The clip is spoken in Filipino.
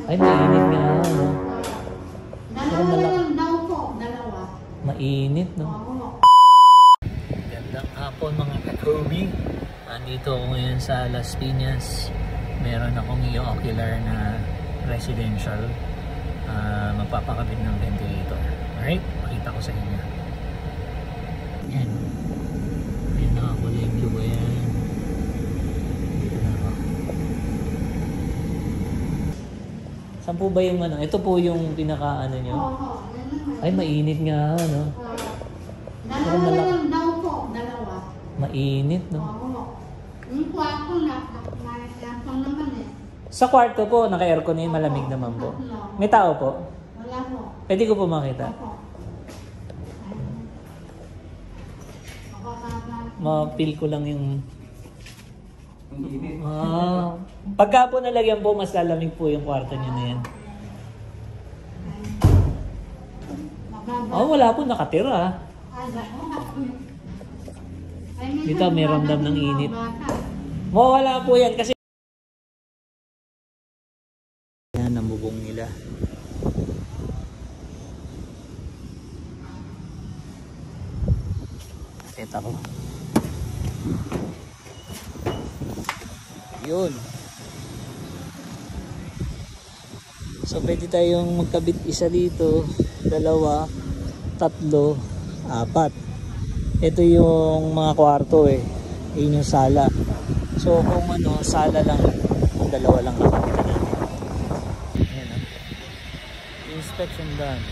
Ay, mainit nga, no? Dalawa lang daw po, dalawa. Mainit, no? Oo. Gandang hapon mga ka-Kobe. Andito ako ngayon sa Las Piñas. Meron akong ocular na residential. Magpapakabit ng ventilator. Alright, pakita ko sa inyo. Yan. Yan, nakakulay blue ba yan? Dito na ako. Saan po ba yung ano? Ito po yung pinaka ano nyo? Oo. Ay, mainit nga, no? Dalawa lang daw po, dalawa. Mainit, no? Oo. Yung kwarto na, naka-aircon naman eh. Sa kwarto po, naka-aircon na yun, malamig naman po. May tao po? Wala po. Pwede ko po makita. Opo. Ma-feel ko lang yung... pagka po nalagyan po, mas lalamig po yung kwarto nyo na yan. Wala po nakatira. Dito may ramdam ng init. Mawala po yan kasi yan ang bubong nila. Kita ko. Yun. So pwede tayong magkabit isa dito, dalawa, tatlo, apat. Ito yung mga kwarto eh. Yun yung sala. So kung ano, sala lang, ang dalawa lang nakabitan natin. Ayan, inspection done.